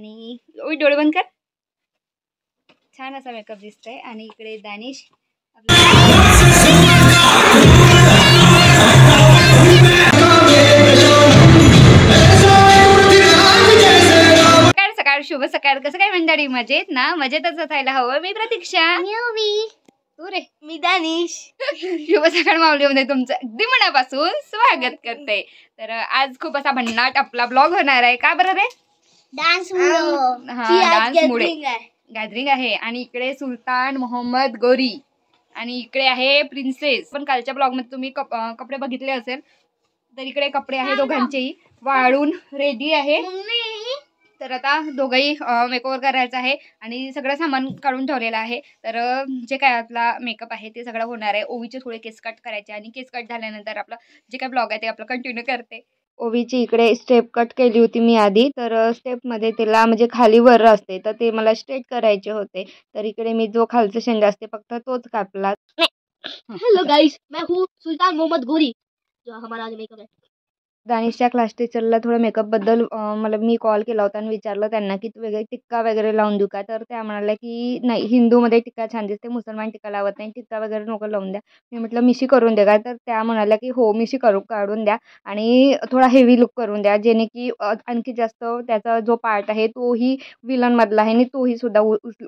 आणि डोळे बंद कर. छान असा मेकअप दिसतोय. आणि इकडे दानिश सकाळ शुभ सकाळ. कसं काय मंडळी, मजेत ना? मजेतच असायला हवं. मी प्रतीक्षा. तू रे? मी दानिश. शुभ सकाळ माऊलीमध्ये तुमचं अगदी मनापासून स्वागत करते. तर आज खूप असा भन्नाट आपला ब्लॉग होणार आहे. का बरं रे? डान्स मुळे गॅदरिंग आहे. आणि इकडे सुलतान, मोहम्मद, गोरी आणि इकडे आहे प्रिन्सेस. पण कालच्या ब्लॉग मध्ये तुम्ही कपडे बघितले असेल, तर इकडे कपडे आहे दोघांचेही वाळून रेडी आहे. तर आता दोघंही मेकओव्हर करायचं आहे आणि सगळं सामान काढून ठेवलेलं आहे. तर जे काय आपला मेकअप आहे ते सगळं होणार आहे. ओवीचे थोडे केस कट करायचे आणि केस कट झाल्यानंतर आपलं जे काय ब्लॉग आहे ते आपलं कंटिन्यू करते. ओवीची इकडे स्टेप कट केली होती मी आधी. तर स्टेपमध्ये तिला म्हणजे खाली वर असते, तर ते मला स्ट्रेट करायचे होते. तर इकडे मी जो खालचा शेंडा असते फक्त तोच कापला. हेलो गाइस, मैं हूँ सुल्तान मोहम्मद गोरी, जो हमारा आज मेकअप है. दानिशच्या क्लास टीचरला थोडं मेकअपबद्दल मला मी कॉल केला होता आणि विचारलं त्यांना की वेगळे टिक्का वगैरे लावून देऊ का. तर त्या म्हणाल्या की नाही, हिंदूमध्ये टिक्का छान दिसते, मुसलमान टिक्का लावत नाही, टिक्का वगैरे नको लावून द्या. मी म्हटलं मिशी करून दे का. तर त्या म्हणाल्या की हो, मिशी काढून द्या आणि थोडा हेवी लुक करून द्या, जेणे की आणखी जास्त त्याचा जो पार्ट आहे तोही विलनमधला आहे आणि तोही सुद्धा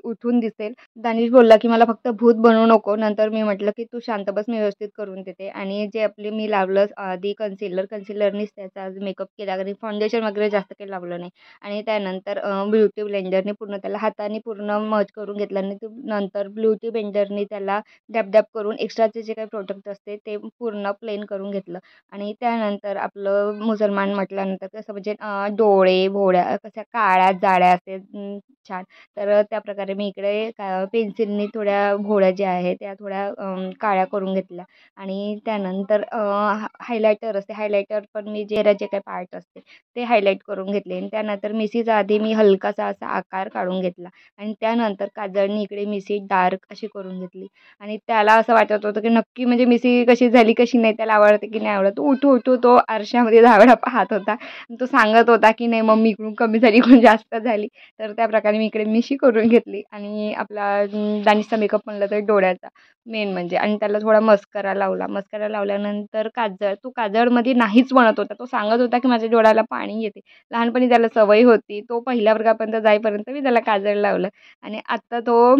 उठून दिसेल. दानिश बोलला की मला फक्त भूत बनवू नको. नंतर मी म्हटलं की तू शांत बस, मी व्यवस्थित करून देते. आणि जे आपले मी लावलं आधी कन्सिलरनीच त्याचा आज मेकअप केला, कारण फाउंडेशन वगैरे जास्त काही लावलं नाही. आणि त्यानंतर ब्युटी ब्लेंडरने पूर्ण त्याला हाताने पूर्ण मर्ज करून घेतलं आणि नंतर ब्युटी ब्लेंडरने त्याला डॅब करून एक्स्ट्राचे जे काही प्रोडक्ट असते ते पूर्ण प्लेन करून घेतलं. आणि त्यानंतर आपलं मुसलमान म्हटल्यानंतर कसं म्हणजे डोळे भोळ्या कशा काळ्या जाड्या असते छान. तर त्या प्रकारे मी इकडे पेन्सिलनी थोड्या भोळ्या ज्या आहेत त्या थोड्या काळ्या करून घेतल्या. आणि त्यानंतर हायलायटर असते, हायलायटर पण मी जे काही पार्ट असते ते हायलाईट करून घेतले. आणि त्यानंतर मिशीचा आधी मी हलकासा असा आकार काढून घेतला आणि त्यानंतर काजळनी इकडे मिशी डार्क अशी करून घेतली. आणि त्याला असं वाटत होतं की नक्की म्हणजे मिशी कशी झाली कशी नाही, त्याला आवडते की नाही आवडत. उठू तो आरशामध्ये 10 वेळा पाहत होता. तो सांगत होता की नाही मम्मी इकडून कमी झाली, इकडून जास्त झाली. तर त्या प्रकारे मी इकडे मिशी करून घेतली. आणि आपला दानिशचा मेकअप म्हणलं तर डोळ्याचा मेन म्हणजे. आणि त्याला थोडा मस्करा लावला. मस्करा लावल्यानंतर तो काजळमध्ये नाहीच म्हणत होता. तो सांगत होता की माझ्या डोळ्याला पाणी येते. लहानपणी त्याला सवय होती. तो पहिल्या वर्गापर्यंत जाईपर्यंत मी त्याला काजळ लावलं आणि आत्ता तो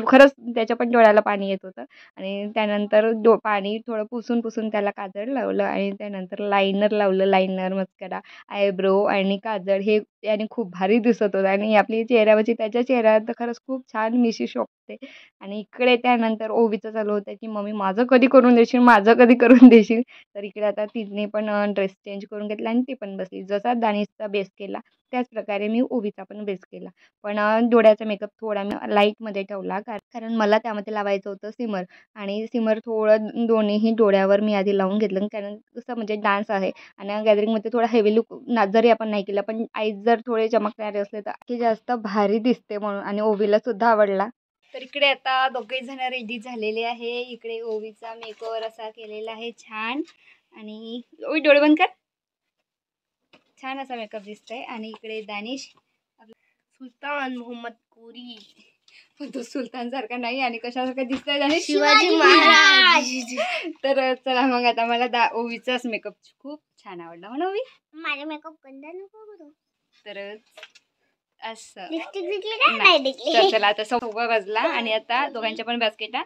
खरंच त्याच्या पण डोळ्याला पाणी येत होतं. आणि त्यानंतर पाणी थोडं पुसून त्याला काजळ लावलं. आणि त्यानंतर लायनर लावलं. लायनर, मस्करा, आयब्रो आणि काजळ हे याने खूप भारी दिसत होतं. आणि आपली चेहऱ्यावरची त्याच्या चेहऱ्यावर तर खरंच खूप छान मिशी शोभते. आणि इकडे त्यानंतर ओवीचं चालू होतं की मम्मी माझं कधी करून देशील, माझं कधी करून देशील. तर इकडे आता तिने पण ड्रेस चेंज करून घेतला आणि ती पण बसली. जसा दानिशचा बेस केला त्याच प्रकारे मी ओवीचा पण बेस केला. पण डोळ्याचा मेकअप थोडा मी लाईटमध्ये ठेवला, कारण मला त्यामध्ये लावायचं होतं सिमर. आणि सिमर थोडं दोन्हीही डोळ्यावर मी आधी लावून घेतलं, कारण कसं म्हणजे डान्स आहे आणि गॅदरिंगमध्ये थोडा हेवी लुक जरी आपण नाही केला पण आईज जर थोडे चमकणारे असले तर की जास्त भारी दिसते म्हणून. आणि ओवीला सुद्धा आवडला. तर इकडे आता दोघे जण रेडी झालेले आहे. इकडे ओवीचा मेकओव्हर असा केलेला आहे छान. आणि ओवी डोळे बंद कर. छान असा मेकअप दिसतोय. आणि इकडे दानिश सुल्तान मोहम्मद गोरी, पण तो सुलतान सारखा नाही आणि कशासारखा दिसतोय दानिश? शिवाजी महाराज. तर चला मग आता मला ओवीचाच मेकअप खूप छान आवडला म्हणून ओवी माझा मेकअप कंदा नको करू. तर असं लिपस्टिक चला आता 6 वाजला आणि आता दोघांच्या पण बास्केटा.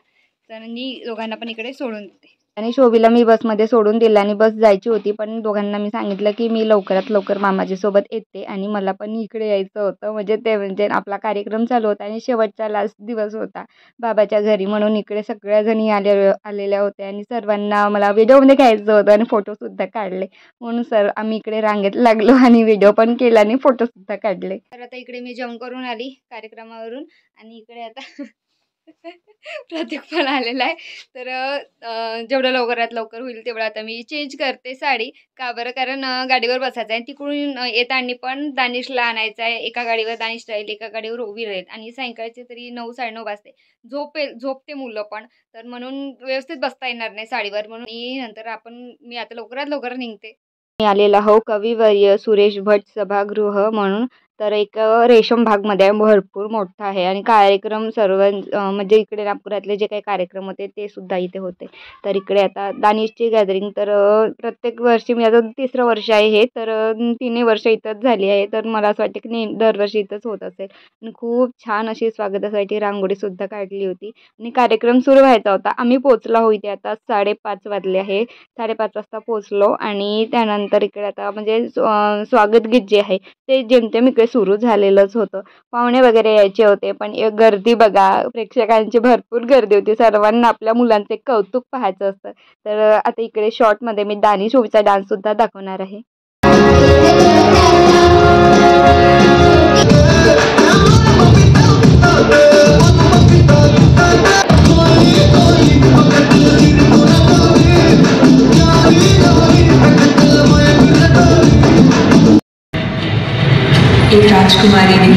तर मी दोघांना पण इकडे सोडून देते. आणि शोभीला मी बसमध्ये सोडून दिलं आणि बस जायची होती. पण दोघांना मी सांगितलं की मी लवकरात लवकर मामाजीसोबत येते आणि मला पण इकडे यायचं होतं. म्हणजे आपला कार्यक्रम चालू होता आणि शेवटचा लास्ट दिवस होता बाबाच्या घरी, म्हणून इकडे सगळ्याजणी आलेल्या होत्या आणि सर्वांना मला व्हिडिओमध्ये घ्यायचं होतं आणि फोटोसुद्धा काढले. म्हणून आम्ही इकडे रांगेत लागलो आणि व्हिडिओ पण केला आणि फोटोसुद्धा काढले. तर आता इकडे मी जेवण करून आली कार्यक्रमावरून आणि इकडे आता प्रतीक पण आलेला आहे. तर जेवढं लवकरात लवकर होईल तेवढं आता मी चेंज करते साडी. का बरं, कारण गाडीवर बसायचं आहे. तिकडून येताना पण दानिशला आणायचं आहे. एका गाडीवर दानिश राहील, एका गाडीवर ओवी राहील. आणि सायंकाळचे तरी 9-9:30 वाजते झोपते मुलं पण. तर म्हणून व्यवस्थित बसता येणार नाही साडीवर, म्हणून नंतर मी आता लवकरात लवकर निघते. मी आलेला हो कविवर्य सुरेश भट सभागृह म्हणून. तर एक रेशम भागमध्ये आहे, भरपूर मोठा आहे आणि कार्यक्रम सर्व म्हणजे इकडे नागपुरातले जे काही कार्यक्रम होते ते सुद्धा इथे होते. तर इकडे आता दानिशची गॅदरिंग तर प्रत्येक वर्षी मी आता 3रं वर्ष आहे हे, तर 3 वर्ष इथंच झाली आहे. तर मला असं वाटतं की दरवर्षी इथंच होत असेल आणि खूप छान अशी स्वागतासाठी रांगोळीसुद्धा काढली होती आणि कार्यक्रम सुरू व्हायचा होता. आम्ही पोचलो आहोत इथे आता 5:30 वाजले आहे. 5:30 वाजता पोचलो आणि त्यानंतर इकडे आता म्हणजे स्वागत गीत जे आहे ते जेमतेम इकडे सुरू झालेलंच होतं. पाहुणे वगैरे यायचे होते, पण गर्दी बघा, प्रेक्षकांची भरपूर गर्दी होती. सर्वांना आपल्या मुलांचे कौतुक पाहायचं असतं. तर आता इकडे शॉर्टमध्ये मी दानिश मूव्हीचा डान्ससुद्धा दाखवणार आहे. एक राजकुमारी ने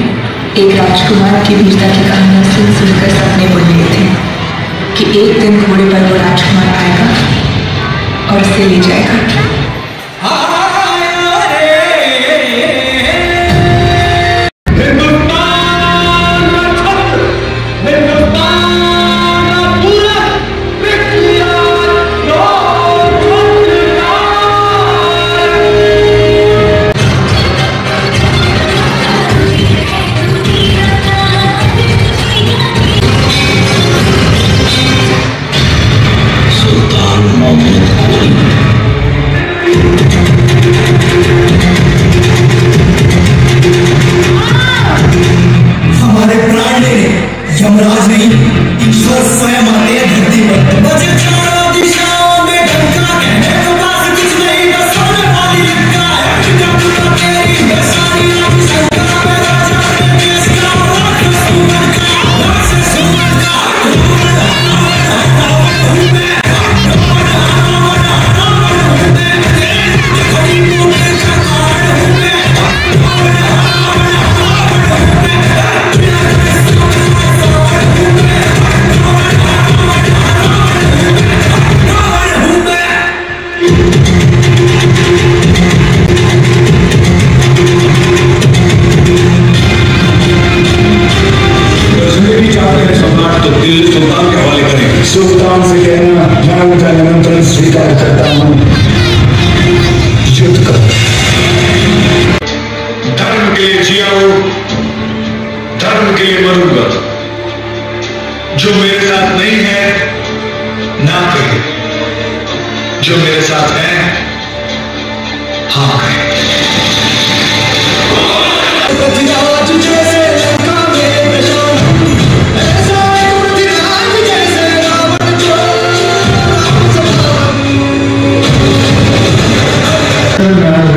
एक राजकुमार की वीरता की कहानियां सुनकर सपने बुन लिए थे कि एक दिन घोड़े पर वो राजकुमार आएगा और उसे ले जाएगा। यमराज नहीं, ईश्वर स्वयं आते हैं धरती पर। बचे चारों दिशाओं में ढंका, कहने को बात कुछ नहीं, बस होने वाली लंका है। जब तक तेरी बसानी आती शंका में राजा ने देश का राक्षस सुमन का, राक्षस सुमन का। सुल्तान से कहना मैं उनका निमंत्रण स्वीकार करता हूँ। युद्ध कर। धर्म के लिए जिया हूं, धर्म के लिए मरूंगा। जो मेरे साथ नहीं है ना कहे, जो मेरे साथ है हाँ कहे।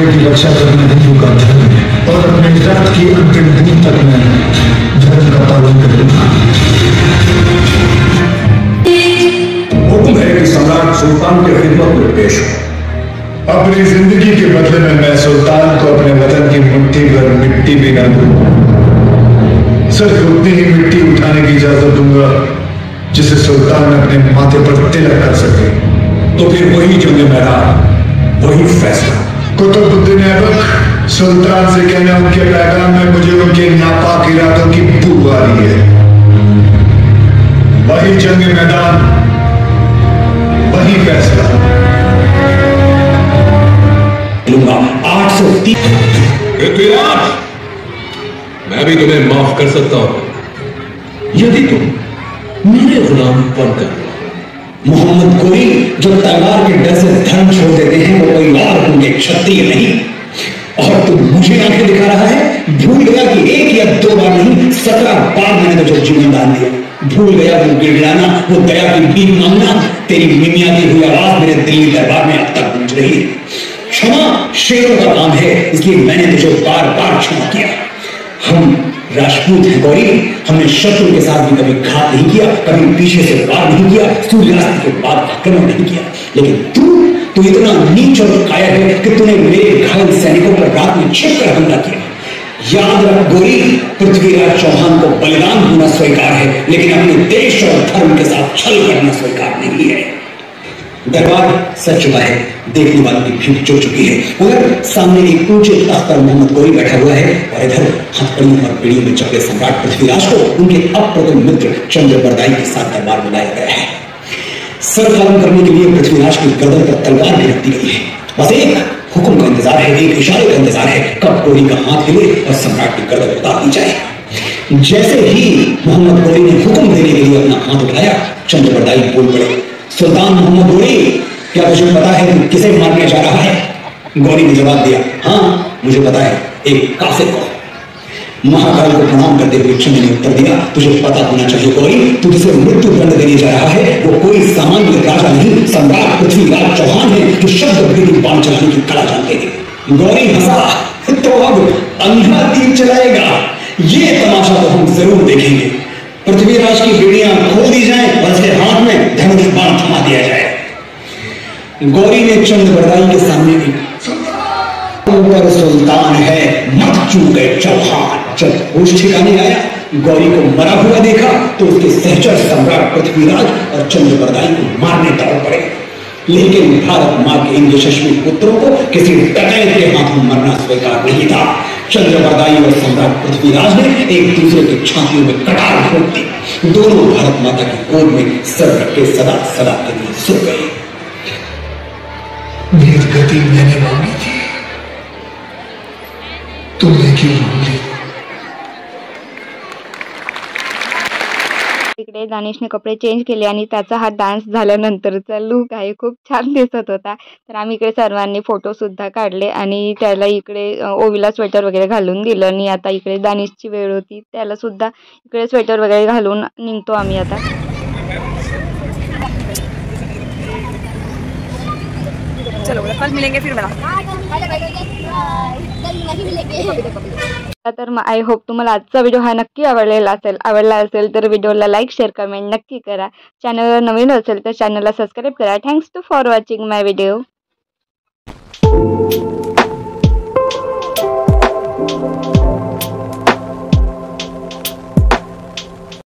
की रक्षा करना हिंदू का धर्म है और अपने जात की अंतिम दिन तक मैं धर्म का पालन करूंगा। हुक्म है कि सम्राट सुल्तान के खिदमत में पेश हो। अपनी जिंदगी के बदले में मैं सुल्तान को अपने वतन की मुट्ठी भर मिट्टी भी ना दूंगा। सिर्फ उतनी ही मिट्टी उठाने की इजाजत दूंगा जिसे सुल्तान अपने माथे पर तिलक कर सके। तो फिर वही जंग मैदान, वही फैसला। कुतुबुद्दीन ऐबक, सुल्तान से कहना उनके पैगाम में मुझे उनके नापाक इरादों की बू आ रही है। वही जंग मैदान, वही फैसला। 830 पृथ्वीराज, मैं भी तुम्हें माफ कर सकता हूं यदि तुम मेरे गुलाम बनकर। मोहम्मद गोरी जो तलवार के डर से धर्म छोड़ देते हैं वो कोई और होंगे, क्षत्रिय नहीं। और तू मुझे आंखें दिखा रहा है, भूल गया कि 1 या 2 बार नहीं 17 बार मैंने तुझे जीवन दान दिया। भूल गया वो गिड़गिड़ाना, वो दया की भीख मांगना। तेरी मिमिया की हुई आवाज मेरे दिल्ली दरबार में अब तक गूंज रही है। क्षमा शेरों का काम है, इसलिए मैंने तुझे बार बार क्षमा किया। हम राजपूत हैं गौरी, हमने शत्रु के साथ भी कभी घात नहीं किया, कभी पीछे से वार नहीं किया, सूर्यास्त के बाद आक्रमण नहीं किया। लेकिन तू इतना नीच और कायर है कि तूने मेरे घायल सैनिकों पर रात में छिपकर हमला किया। याद रख गौरी, पृथ्वीराज चौहान को बलिदान होना स्वीकार है, लेकिन अपने देश और धर्म के साथ छल करना स्वीकार नहीं है। दरबार सज चुका है, देखने वालों की भीड़ जुट चुकी है। उधर सामने एक ऊंचे तख्त पर मोहम्मद गोरी बैठा हुआ है और इधर हथकड़ियों और पीढ़ियों में चपड़े सम्राट पृथ्वीराज को उनके अप्रतिम मित्र चंद्रबरदाई के साथ दरबार बुलाया गया है। सर खत्म करने के लिए पृथ्वीराज की गर्दन पर तलवार भी रख दी गई है। बस एक हुक्म का इंतजार है, एक इशारे का इंतजार है, कब गोरी का हाथ हिले और सम्राट की गर्दन उतार दी जाए। जैसे ही मोहम्मद गोरी ने हुक्म देने के लिए अपना हाथ उठाया, चंद्रबरदाई बोल पड़े, सुल्तान मोहम्मद गोरी, क्या तुझे पता है तू किसे मारने जा रहा है? गोरी ने जवाब दिया, हाँ मुझे पता है, एक काफिर को। महाकाल को प्रणाम करते हुए चंद्र ने उत्तर दिया, तुझे पता होना चाहिए गोरी, तू जिसे मृत्यु दंड देने जा रहा है वो कोई सामान्य राजा नहीं, सम्राट पृथ्वीराज चौहान है, जो शब्द भेदी बाण चलाने की कला जानते हैं। गौरी हंसा, तो अब अंधा तीर चलाएगा, ये तमाशा तो हम जरूर देखेंगे। पृथ्वीराज की बेड़ियां खोल दी जाएं और उसके हाथ में धनुष बाण थमा दिया जाए। गौरी ने चंद्रबरदाई के सामने ऊपर सुल्तान है, मत चूके चौहान। जब होश ठिकाने आया, गौरी को मरा हुआ देखा तो उसके सहचर सम्राट पृथ्वीराज और चंद्रबरदाई को मारने दौड़ पड़े। लेकिन भारत मां के इन यशस्वी पुत्रों को किसी डकैत के हाथों मरना स्वीकार नहीं था। चंद्रबरदाई और सम्राट पृथ्वीराज ने एक दूसरे की छातियों में कटार ठोक दी। दोनों भारत माता की गोद में सर रख के सदा सदा के लिए सो गए। गति मैंने मांगी थी, तुमने क्यों मांगी? इकडे दानिशने कपडे चेंज केले आणि त्याचा हा डान्स झाल्यानंतरचा लुक आहे खूप छान दिसत होता। तर आम्ही इकडे सर्वांनी फोटो सुद्धा काढले आणि त्याला इकडे ओवीला स्वेटर वगैरे घालून दिलं आणि आता इकडे दानिशची वेळ होती, त्याला सुद्धा इकडे स्वेटर वगैरे घालून निघतो आम्ही आता। चलो कल मिलेंगे फिर मेरा। तर आय होप तुम्हाला आजचा व्हिडिओ हा नक्की आवडला असेल तर व्हिडिओला लाईक शेअर कमेंट नक्की करा। चॅनलवर नवीन असेल तर चॅनलला सबस्क्राईब करा। Thanks for watching my video.